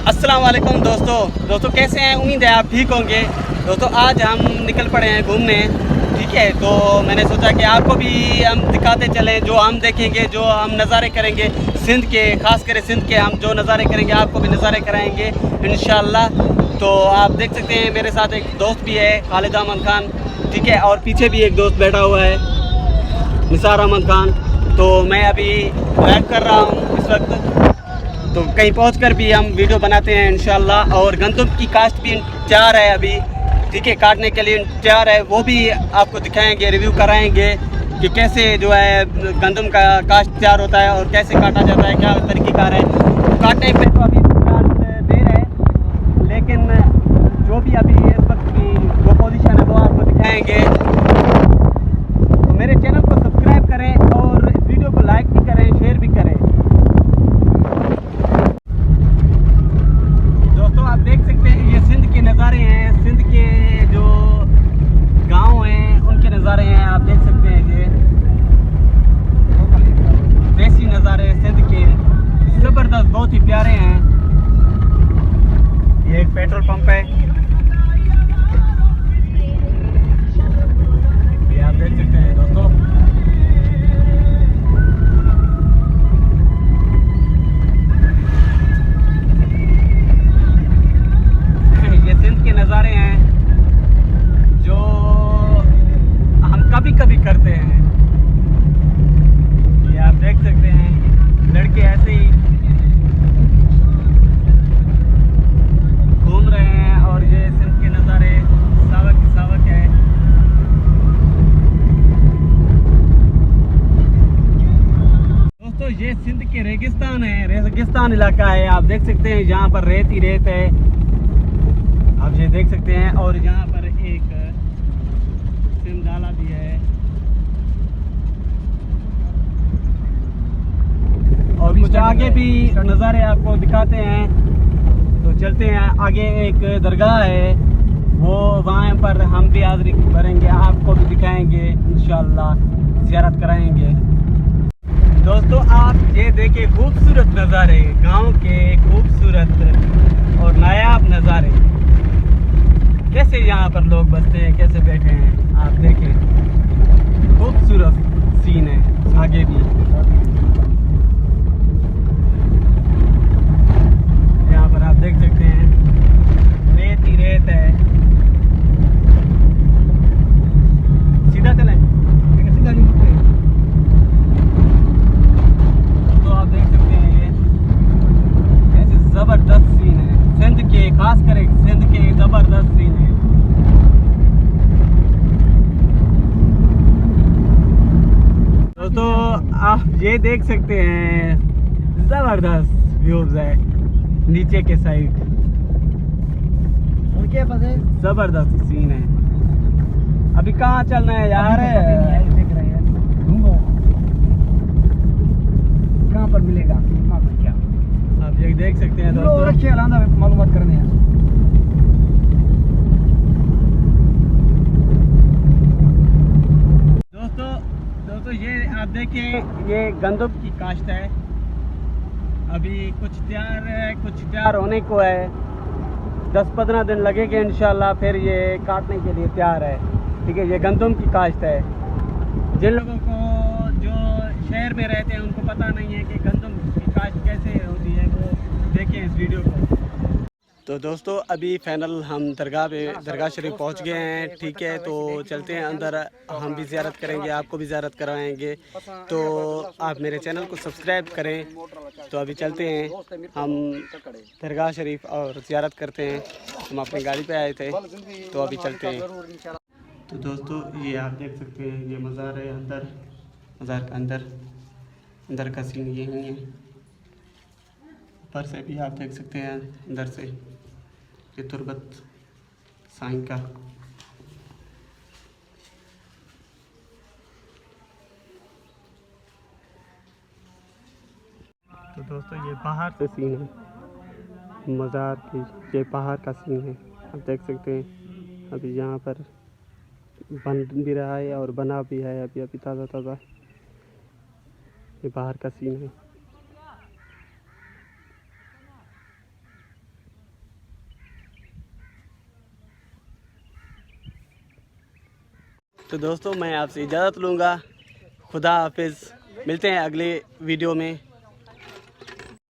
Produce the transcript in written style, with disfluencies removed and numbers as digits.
अस्सलाम वालेकुम दोस्तों कैसे हैं। उम्मीद है आप ठीक होंगे। दोस्तों आज हम निकल पड़े हैं घूमने, ठीक है। तो मैंने सोचा कि आपको भी हम दिखाते चलें, जो हम देखेंगे, जो हम नज़ारे करेंगे सिंध के, ख़ास कर सिंध के हम जो नज़ारे करेंगे आपको भी नज़ारे कराएंगे इंशाल्लाह। तो आप देख सकते हैं मेरे साथ एक दोस्त भी है, खालिद अहमद खान, ठीक है। और पीछे भी एक दोस्त बैठा हुआ है, निसार अहमद खान। तो मैं अभी ड्राइव कर रहा हूँ इस वक्त, तो कहीं पहुंचकर भी हम वीडियो बनाते हैं इंशाल्लाह। और गंदम की काश्त भी तैयार है अभी, ठीक है, काटने के लिए तैयार है, वो भी आपको दिखाएंगे, रिव्यू कराएंगे कि कैसे जो है गंदम का काश्त तैयार होता है और कैसे काटा जाता है, क्या तरीक़ेकार है। तो काटने पे तो अभी फिलहाल देर है, लेकिन जो भी अभी इस वक्त की जो पोजीशन है वो आपको दिखाएंगे। तो मेरे चैनल को सब्सक्राइब करें और इस वीडियो को लाइक भी करें, शेयर भी करें। आप देख सकते हैं ये सिंध के नज़ारे हैं, सिंध के जो गांव हैं उनके नज़ारे हैं। आप देख सकते हैं ये देसी नज़ारे सिंध के, ज़बरदस्त, बहुत ही प्यारे हैं। ये एक पेट्रोल पंप है, ये आप देख सकते हैं दोस्तों। नज़ारे हैं जो हम कभी कभी करते हैं। ये आप देख सकते हैं लड़के ऐसे ही घूम रहे हैं और ये सिंध के नज़ारे सावक है। दोस्तों ये सिंध के रेगिस्तान है, रेगिस्तान इलाका है। आप देख सकते हैं यहाँ पर रेत ही रेत है, आप ये देख सकते हैं। और यहाँ पर एक सिमडाला भी है, और कुछ आगे भी नज़ारे आपको दिखाते हैं। तो चलते हैं आगे, एक दरगाह है, वो वहाँ पर हम भी हाज़िरी भरेंगे, आपको भी दिखाएंगे इंशाल्लाह, ज़ियारत कराएंगे। दोस्तों आप ये देखिए खूबसूरत नज़ारे, गांव के खूबसूरत और नायाब नज़ारे, कैसे यहाँ पर लोग बसते हैं, कैसे बैठे हैं, आप देखें, खूबसूरत सीन है। आगे भी यहाँ पर आप देख सकते हैं रेत ही रेत है। सीधा चलें, सीधा नहीं, तो आप देख सकते हैं ये कैसे ज़बरदस्त सीन है सिंध के, खास कर सिंध के ज़बरदस्त सीन है। दोस्तों आप ये देख सकते हैं ज़बरदस्त व्यूज़ है नीचे के साइड, उनके पास ज़बरदस्त सीन है। अभी कहाँ चलना है यार, देख रहे हैं, कहाँ पर मिलेगा, क्या आप ये देख सकते हैं दोस्तों, मालूमात करने हैं। दोस्तों ये आप देखिए ये गंदम की काश्त है, अभी कुछ तैयार है, कुछ तैयार होने को है, 10-15 दिन लगेंगे इंशाल्लाह, फिर ये काटने के लिए तैयार है, ठीक है। ये गंदम की काश्त है। जिन लोगों को जो शहर में रहते हैं उनको पता नहीं है कि गंदम की काश्त कैसे होती है, वो देखें इस वीडियो को। तो दोस्तों अभी फाइनल हम दरगाह शरीफ पहुंच गए हैं, ठीक है। तो चलते हैं अंदर, हम भी ज़ियारत करेंगे, आपको भी ज़ियारत करवाएंगे। तो आप मेरे चैनल को सब्सक्राइब करें। तो अभी चलते हैं हम दरगाह शरीफ और ज़ियारत करते हैं। हम अपनी गाड़ी पे आए थे, तो अभी चलते हैं। तो दोस्तों ये आप देख सकते हैं ये मज़ार है, मज़ार का अंदर का सीन ये ही है। ऊपर से भी आप देख सकते हैं अंदर से ये तुरबत साईं का। तो दोस्तों ये बाहर से सीन है मज़ार की, ये बाहर का सीन है, आप देख सकते हैं। अभी यहाँ पर बन भी रहा है और बना भी है अभी ताज़ा। ये बाहर का सीन है। तो दोस्तों मैं आपसे इजाज़त लूँगा। खुदा हाफिज़, मिलते हैं अगले वीडियो में।